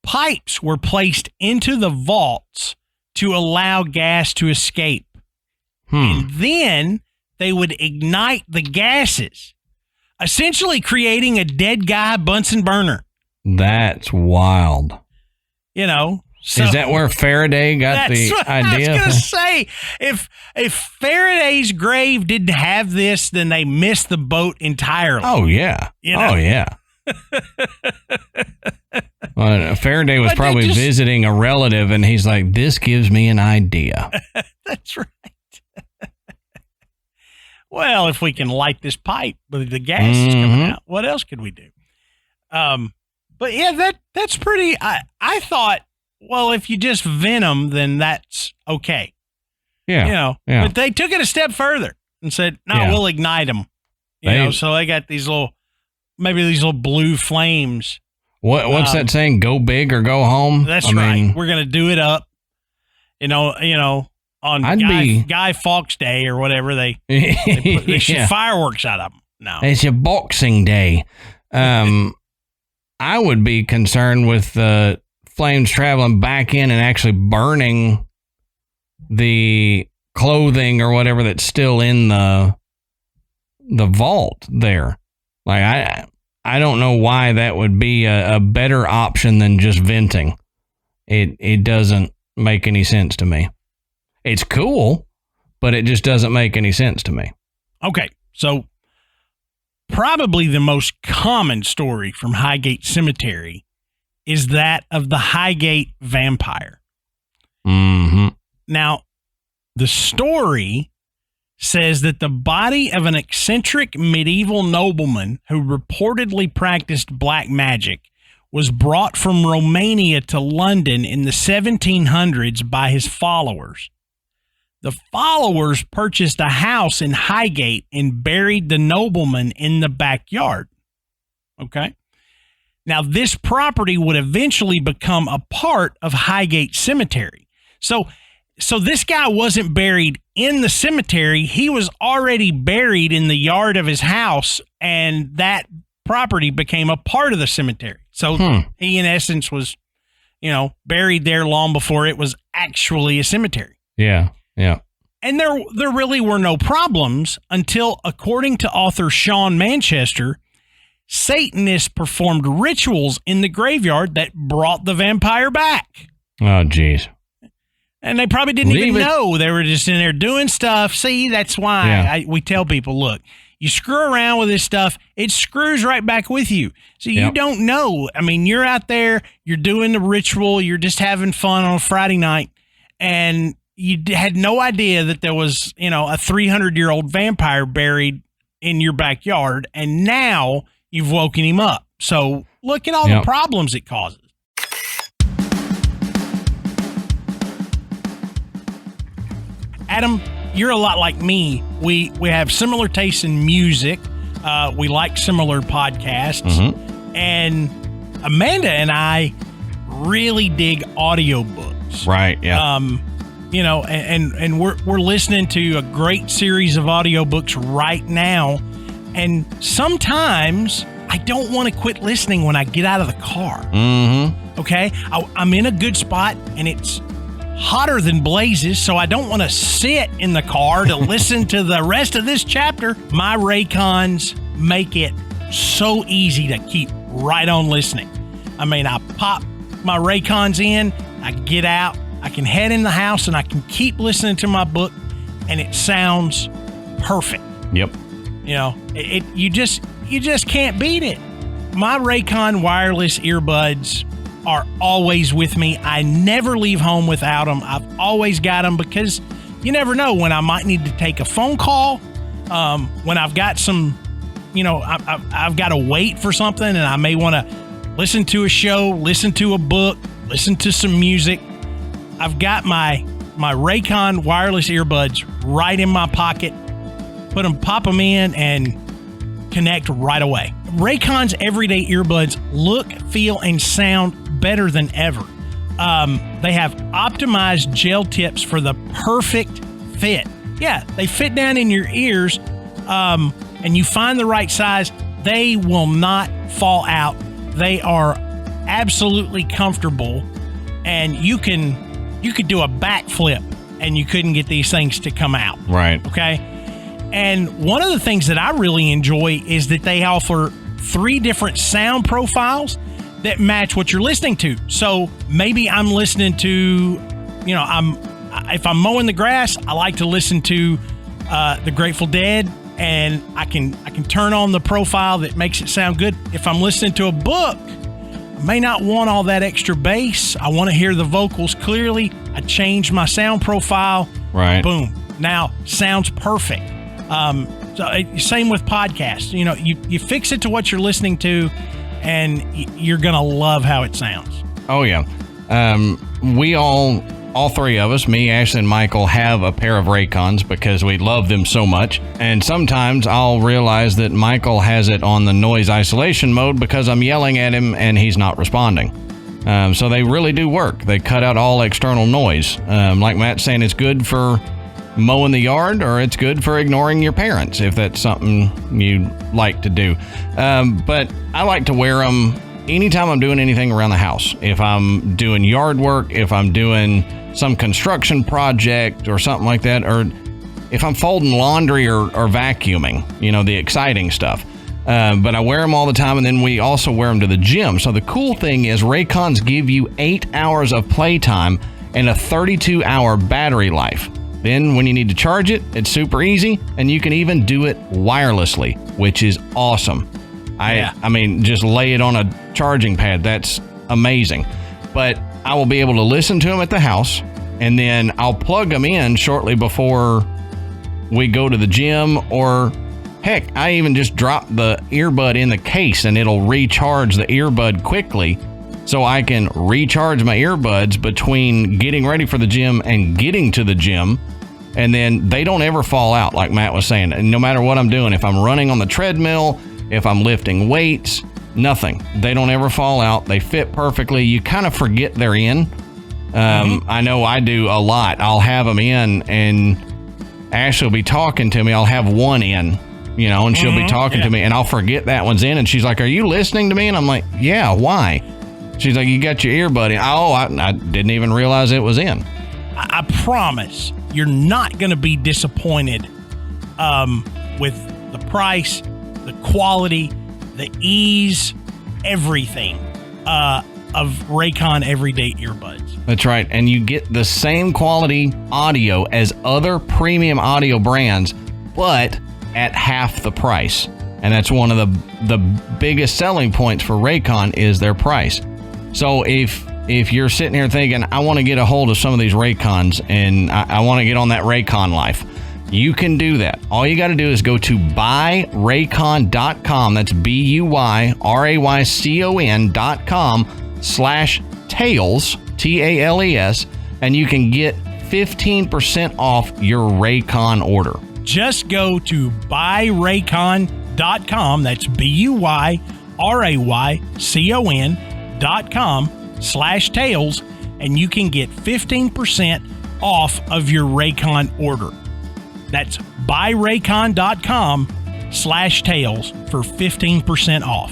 B: Pipes were placed into the vaults to allow gas to escape. And then they would ignite the gases, essentially creating a dead guy Bunsen burner.
A: That's wild.
B: You know. So,
A: is that where Faraday got the idea?
B: I was going to say, if Faraday's grave didn't have this, then they missed the boat entirely.
A: Oh, yeah. You know? Oh, yeah. Faraday was probably visiting a relative, and he's like, this gives me an idea.
B: That's right. Well, if we can light this pipe with the gas is coming out, what else could we do? But yeah, that's pretty. I thought, well, if you just venom, then that's okay.
A: Yeah.
B: You know, but they took it a step further and said, no, we'll ignite them. You know, so they got these little blue flames.
A: What's that saying? Go big or go home?
B: That's right. We're going to do it up. You know, on Guy Fawkes Day or whatever, they shoot fireworks out of them. No,
A: it's your Boxing Day. I would be concerned with the flames traveling back in and actually burning the clothing or whatever that's still in the vault there. Like I don't know why that would be a better option than just venting. It doesn't make any sense to me. It's cool, but it just doesn't make any sense to me.
B: Okay, so probably the most common story from Highgate Cemetery is that of the Highgate vampire. Now, the story says that the body of an eccentric medieval nobleman who reportedly practiced black magic was brought from Romania to London in the 1700s by his followers. The followers purchased a house in Highgate and buried the nobleman in the backyard. Okay. Now, this property would eventually become a part of Highgate Cemetery. So this guy wasn't buried in the cemetery. He was already buried in the yard of his house, and that property became a part of the cemetery. So he, in essence, was, buried there long before it was actually a cemetery.
A: Yeah, yeah.
B: And there really were no problems until, according to author Sean Manchester, Satanists performed rituals in the graveyard that brought the vampire back.
A: Oh, geez.
B: And they probably didn't even know. They were just in there doing stuff. See, that's why we tell people, look, you screw around with this stuff, it screws right back with you. So you don't know. I mean, you're out there, you're doing the ritual, you're just having fun on a Friday night, and you had no idea that there was, a 300-year-old vampire buried in your backyard, and now you've woken him up. So look at all the problems it causes. Adam, you're a lot like me. We have similar tastes in music. We like similar podcasts. And Amanda and I really dig audiobooks.
A: Right, yeah.
B: And we're listening to a great series of audiobooks right now. And sometimes I don't want to quit listening when I get out of the car. Okay? I'm in a good spot, and it's hotter than blazes, so I don't want to sit in the car to listen to the rest of this chapter. My Raycons make it so easy to keep right on listening. I mean, I pop my Raycons in, I get out, I can head in the house, and I can keep listening to my book, and it sounds perfect.
A: Yep.
B: You just can't beat it. My Raycon wireless earbuds are always with me. I never leave home without them. I've always got them because you never know when I might need to take a phone call, when I've got some, I've got to wait for something, and I may want to listen to a show, listen to a book, listen to some music. I've got my Raycon wireless earbuds right in my pocket. Pop them in and connect right away. Raycon's everyday earbuds look, feel, and sound better than ever. They have optimized gel tips for the perfect fit. Yeah, they fit down in your ears, and you find the right size. They will not fall out. They are absolutely comfortable, and you could do a backflip, and you couldn't get these things to come out.
A: Right.
B: Okay. And one of the things that I really enjoy is that they offer 3 different sound profiles that match what you're listening to. So maybe I'm listening to, if I'm mowing the grass, I like to listen to the Grateful Dead, and I can turn on the profile that makes it sound good. If I'm listening to a book, I may not want all that extra bass. I want to hear the vocals clearly. I change my sound profile.
A: Right.
B: Boom. Now sounds perfect. Same with podcasts. You fix it to what you're listening to, and you're going to love how it sounds.
A: Oh, yeah. We all 3 of us, me, Ashley, and Michael, have a pair of Raycons because we love them so much. And sometimes I'll realize that Michael has it on the noise isolation mode because I'm yelling at him and he's not responding. So they really do work. They cut out all external noise. Like Matt's saying, it's good for mowing the yard, or it's good for ignoring your parents if that's something you like to do. But I like to wear them anytime I'm doing anything around the house. If I'm doing yard work, if I'm doing some construction project or something like that, or if I'm folding laundry or vacuuming, the exciting stuff. But I wear them all the time, and then we also wear them to the gym. So the cool thing is Raycons give you 8 hours of playtime and a 32-hour battery life. Then when you need to charge it, it's super easy, and you can even do it wirelessly, which is awesome. I mean, just lay it on a charging pad. That's amazing. But I will be able to listen to them at the house, and then I'll plug them in shortly before we go to the gym, or heck, I even just drop the earbud in the case, and it'll recharge the earbud quickly, so I can recharge my earbuds between getting ready for the gym and getting to the gym. And then they don't ever fall out, like Matt was saying. And no matter what I'm doing, if I'm running on the treadmill, if I'm lifting weights, Nothing. They don't ever fall out. They fit perfectly. You kind of forget they're in. I know I do a lot. I'll have them in, and Ashley will be talking to me. I'll have one in, and she'll be talking to me, and I'll forget that one's in. And she's like, "Are you listening to me?" And I'm like, "Yeah, why?" She's like, "You got your earbud in." Oh, I didn't even realize it was in.
B: I promise you're not going to be disappointed with the price, the quality, the ease, everything of Raycon everyday earbuds.
A: That's right. And you get the same quality audio as other premium audio brands, but at half the price. And that's one of the biggest selling points for Raycon is their price. So if you're sitting here thinking, I want to get a hold of some of these Raycons and I want to get on that Raycon life, you can do that. All you got to do is go to buyraycon.com. That's BUYRAYCON.com/tales, TALES, and you can get 15% off your Raycon order.
B: Just go to buyraycon.com. That's BUYRAYCON.com/tales, and you can get 15% off of your Raycon order. That's buyraycon.com/tales for 15% off.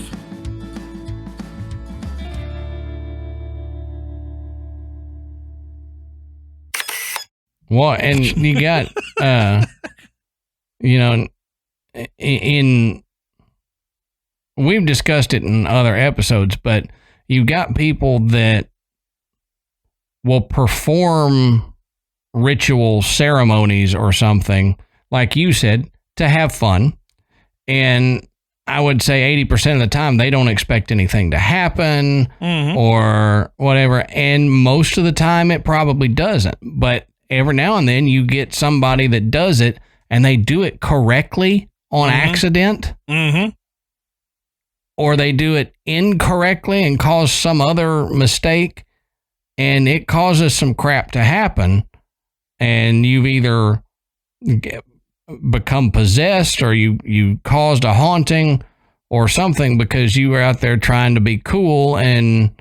A: Well, and you got, we've discussed it in other episodes, but you got people that will perform ritual ceremonies or something, like you said, to have fun. And I would say 80% of the time they don't expect anything to happen or whatever. And most of the time it probably doesn't. But every now and then you get somebody that does it and they do it correctly on accident. Or they do it incorrectly and cause some other mistake, and it causes some crap to happen. And you've either become possessed or you caused a haunting or something because you were out there trying to be cool and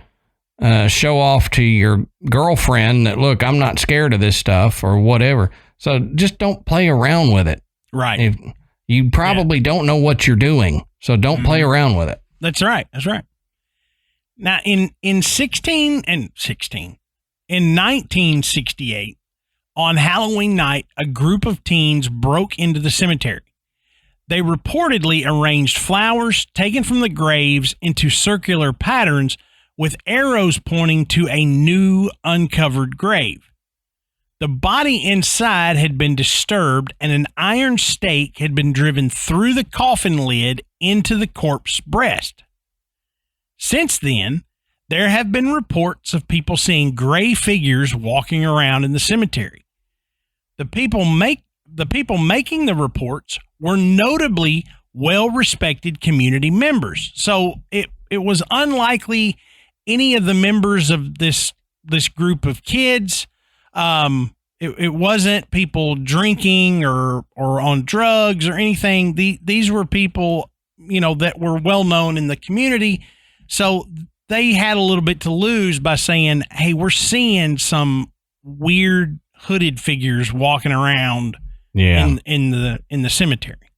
A: show off to your girlfriend that, look, I'm not scared of this stuff or whatever. So just don't play around with it.
B: Right.
A: You probably don't know what you're doing, so don't play around with it.
B: That's right. That's right. Now, in 1968, on Halloween night, a group of teens broke into the cemetery. They reportedly arranged flowers taken from the graves into circular patterns with arrows pointing to a new uncovered grave. The body inside had been disturbed, and an iron stake had been driven through the coffin lid into the corpse's breast. Since then, there have been reports of people seeing gray figures walking around in the cemetery. The people making the reports were notably well-respected community members, so it was unlikely any of the members of this group of kids. It wasn't people drinking or on drugs or anything. These were people, that were well known in the community. So they had a little bit to lose by saying, hey, we're seeing some weird hooded figures walking around in the cemetery.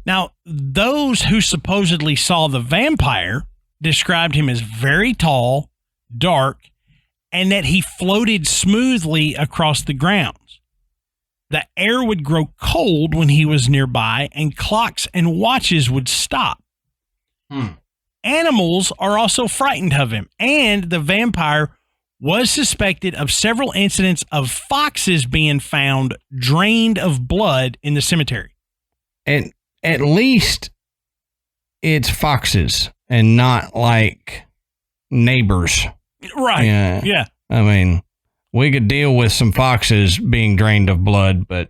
B: Now, those who supposedly saw the vampire described him as very tall, dark, and that he floated smoothly across the grounds. The air would grow cold when he was nearby, and clocks and watches would stop. Animals are also frightened of him, and the vampire was suspected of several incidents of foxes being found drained of blood in the cemetery.
A: And at least it's foxes and not like neighbors.
B: Right. Yeah.
A: I mean, we could deal with some foxes being drained of blood, but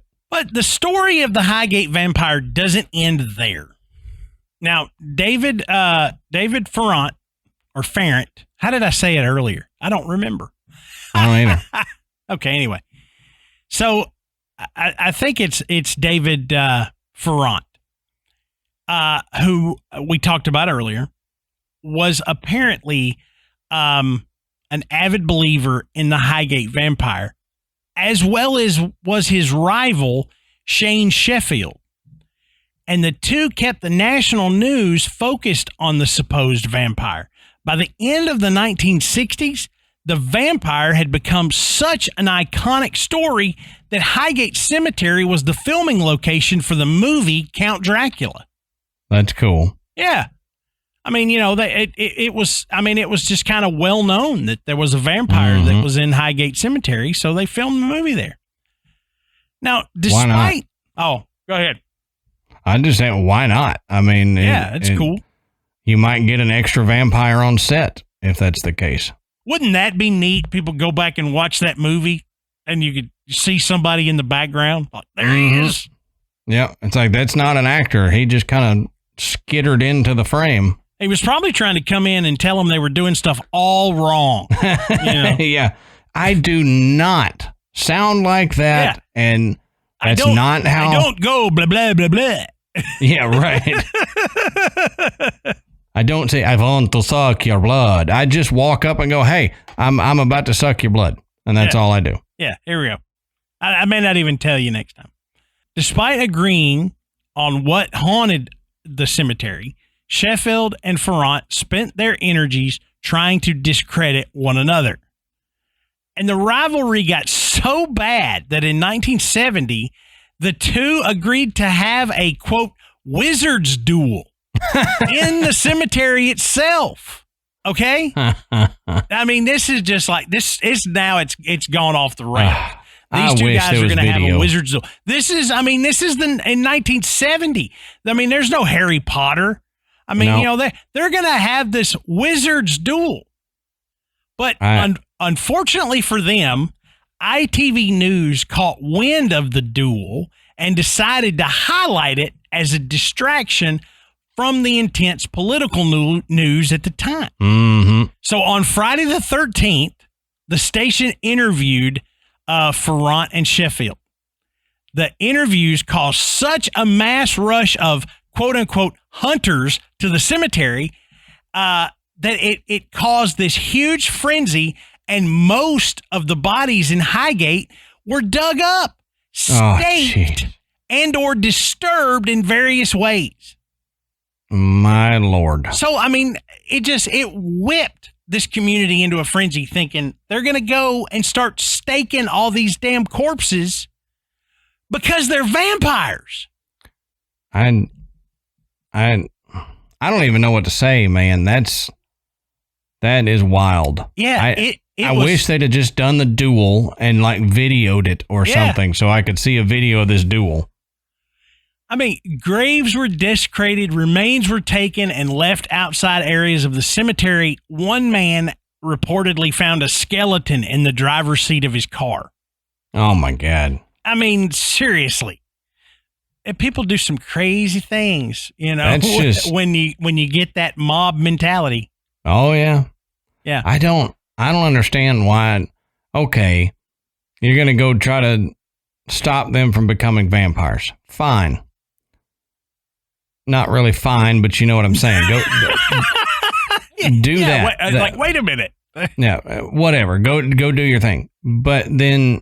B: the story of the Highgate vampire doesn't end there. Now, David Farrant, or Farrant, how did I say it earlier? I don't remember.
A: I don't either.
B: Okay, anyway. So I think it's David Farrant, who we talked about earlier. was apparently an avid believer in the Highgate vampire, as well as was his rival, Shane Sheffield. And the two kept the national news focused on the supposed vampire. By the end of the 1960s, the vampire had become such an iconic story that Highgate Cemetery was the filming location for the movie Count Dracula.
A: That's cool.
B: Yeah. I mean, it was just kind of well known that there was a vampire that was in Highgate Cemetery, so they filmed the movie there. Now,
A: why not?
B: Oh, go ahead.
A: I just say, why not? I mean,
B: it's cool.
A: You might get an extra vampire on set if that's the case.
B: Wouldn't that be neat? People go back and watch that movie and you could see somebody in the background. Like, there he is.
A: Yeah. It's like, that's not an actor. He just kind of skittered into the frame.
B: He was probably trying to come in and tell them they were doing stuff all wrong.
A: Yeah. I do not sound like that. Yeah. And that's not how.
B: I don't go blah, blah, blah, blah.
A: Yeah, right. I don't say, I want to suck your blood. I just walk up and go, hey, I'm about to suck your blood. And that's all I do.
B: Yeah, here we go. I may not even tell you next time. Despite agreeing on what haunted the cemetery, Sheffield and Ferrant spent their energies trying to discredit one another. And the rivalry got so bad that in 1970, the two agreed to have a, quote, wizard's duel in the cemetery itself. Okay? I mean, this is just like, it's gone off the rails. These two guys are going to have a wizard's duel. This is in 1970. I mean, there's no Harry Potter. I mean, they're going to have this wizard's duel. But unfortunately for them, ITV News caught wind of the duel and decided to highlight it as a distraction from the intense political news at the time. Mm-hmm. So on Friday the 13th, the station interviewed Ferrant and Sheffield. The interviews caused such a mass rush of quote-unquote hunters to the cemetery that it caused this huge frenzy, and most of the bodies in Highgate were dug up, staked, and or disturbed in various ways.
A: My Lord.
B: So, I mean, it whipped this community into a frenzy, thinking they're going to go and start staking all these damn corpses because they're vampires.
A: I don't even know what to say, man. That is wild.
B: Yeah.
A: I wish they'd have just done the duel and like videoed it or something so I could see a video of this duel.
B: I mean, graves were desecrated, remains were taken and left outside areas of the cemetery. One man reportedly found a skeleton in the driver's seat of his car.
A: Oh my God.
B: I mean, seriously. And people do some crazy things,
A: That's just,
B: when you get that mob mentality.
A: Oh yeah.
B: Yeah.
A: I don't understand why. Okay. You're going to go try to stop them from becoming vampires. Fine. Not really fine, but you know what I'm saying. Go do that.
B: Wait a minute.
A: Yeah, whatever. Go do your thing. But then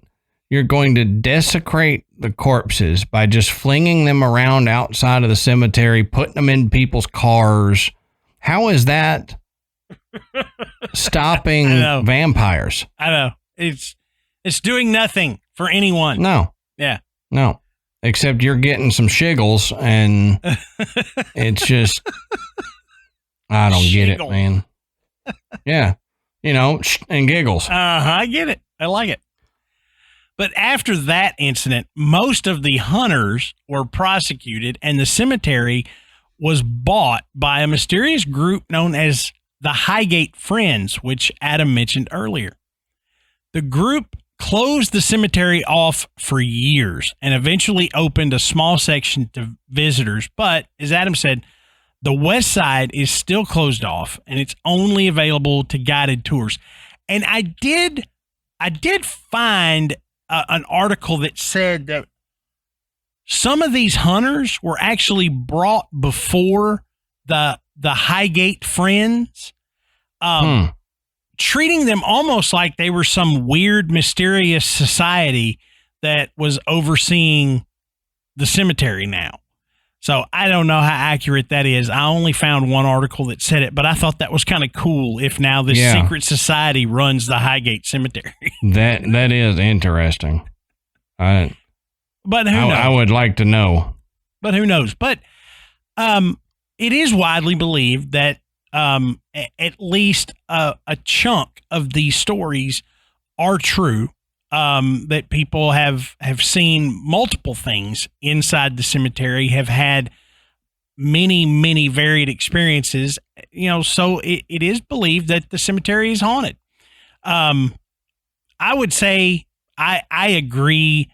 A: you're going to desecrate the corpses by just flinging them around outside of the cemetery, putting them in people's cars. How is that stopping vampires?
B: I know. It's doing nothing for anyone.
A: No.
B: Yeah.
A: No. Except you're getting some shiggles, and it's just, I don't get it, man. Yeah. And giggles.
B: I get it. I like it. But after that incident, most of the hunters were prosecuted, and the cemetery was bought by a mysterious group known as the Highgate Friends, which Adam mentioned earlier. The group closed the cemetery off for years and eventually opened a small section to visitors. But as Adam said, the west side is still closed off and it's only available to guided tours. And I did find an article that said that some of these hunters were actually brought before the the Highgate Friends, treating them almost like they were some weird, mysterious society that was overseeing the cemetery now. So I don't know how accurate that is. I only found one article that said it, but I thought that was kind of cool if now this secret society runs the Highgate Cemetery.
A: That is interesting.
B: But who knows?
A: I would like to know.
B: But who knows? But it is widely believed that at least a chunk of these stories are true. That people have seen multiple things inside the cemetery, have had many, many varied experiences, so it is believed that the cemetery is haunted. I would say I agree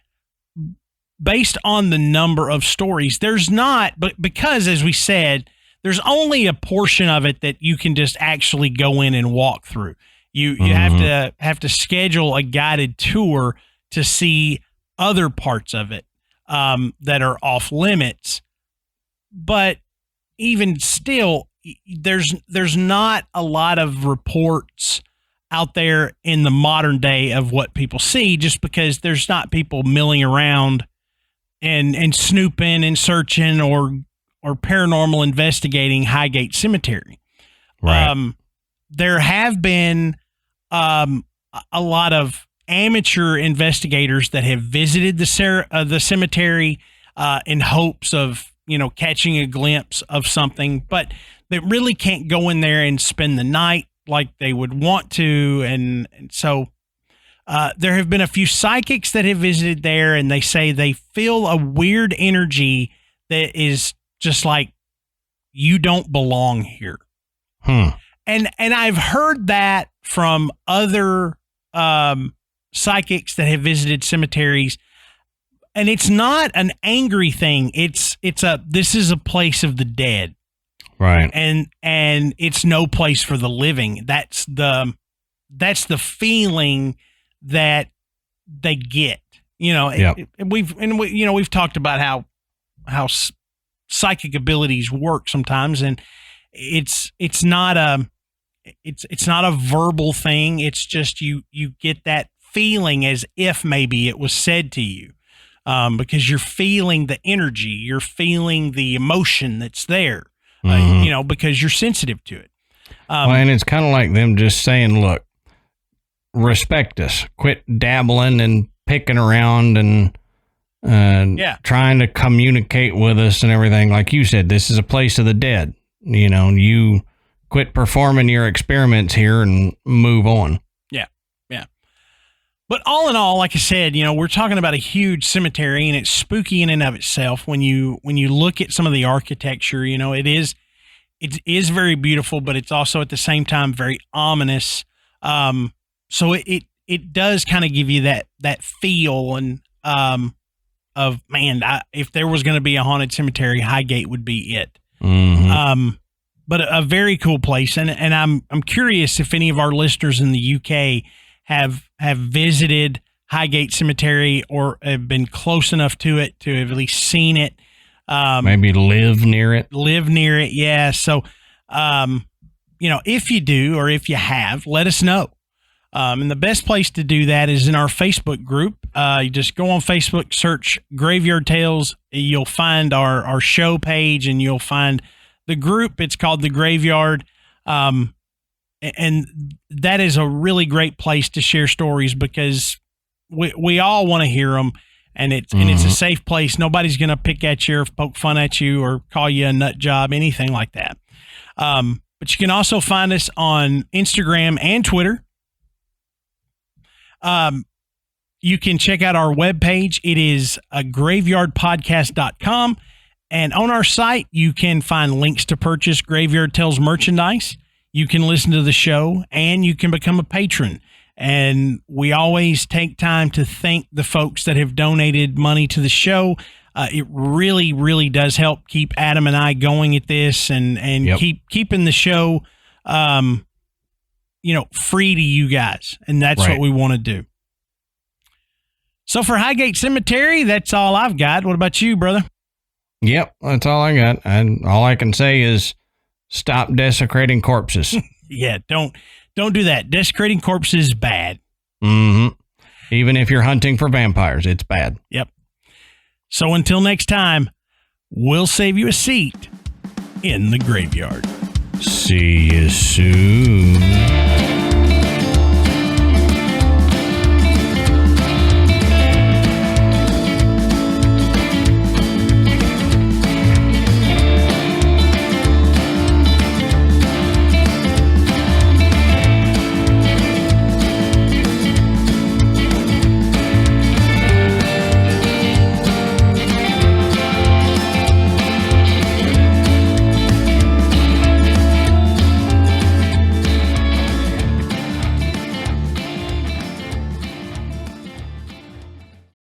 B: based on the number of stories. There's not, but because as we said, there's only a portion of it that you can just actually go in and walk through. You have to schedule a guided tour to see other parts of it that are off limits. But even still, there's not a lot of reports out there in the modern day of what people see, just because there's not people milling around and snooping and searching or paranormal investigating Highgate Cemetery.
A: Right.
B: There have been a lot of amateur investigators that have visited the cemetery in hopes of catching a glimpse of something, but they really can't go in there and spend the night like they would want to, and so there have been a few psychics that have visited there, and they say they feel a weird energy that is just like, you don't belong here. And I've heard that from other psychics that have visited cemeteries, and it's not an angry thing. This is a place of the dead,
A: right? And
B: it's no place for the living. That's the feeling that they get. We've talked about how psychic abilities work sometimes, and it's not a verbal thing. It's just you get that feeling as if maybe it was said to you, because you're feeling the energy, you're feeling the emotion that's there, because you're sensitive to it.
A: And it's kind of like them just saying, look, respect us, quit dabbling and picking around and trying to communicate with us and everything. Like you said, this is a place of the dead. You quit performing your experiments here and move on. Yeah. But all in all, like I said, we're talking about a huge cemetery, and it's spooky in and of itself. When you look at some of the architecture, it is very beautiful, but it's also at the same time very ominous. So it does kind of give you that feel and of, man, if there was going to be a haunted cemetery, Highgate would be it. Mm-hmm.
B: But a very cool place, and I'm curious if any of our listeners in the UK have visited Highgate Cemetery or have been close enough to it to have at least seen it.
A: Maybe live near it.
B: Yeah. So, if you do or if you have, let us know. And the best place to do that is in our Facebook group. You just go on Facebook, search Graveyard Tales. You'll find our show page, and you'll find the group. It's called The Graveyard. And that is a really great place to share stories, because we all want to hear them, and it's a safe place. Nobody's going to pick at you or poke fun at you or call you a nut job, anything like that. But you can also find us on Instagram and Twitter. You can check out our webpage. It is graveyardpodcast.com. And on our site, you can find links to purchase Graveyard Tales merchandise. You can listen to the show, and you can become a patron. And we always take time to thank the folks that have donated money to the show. It really, really does help keep Adam and I going at this, and keeping the show, free to you guys. And that's what we want to do. So for Highgate Cemetery, that's all I've got. What about you, brother?
A: Yep, that's all I got. And all I can say is Stop desecrating corpses.
B: Yeah, don't do that. Desecrating corpses is bad.
A: Mm-hmm. Even if you're hunting for vampires, it's bad.
B: Yep. So until next time, we'll save you a seat in the graveyard.
A: See you soon.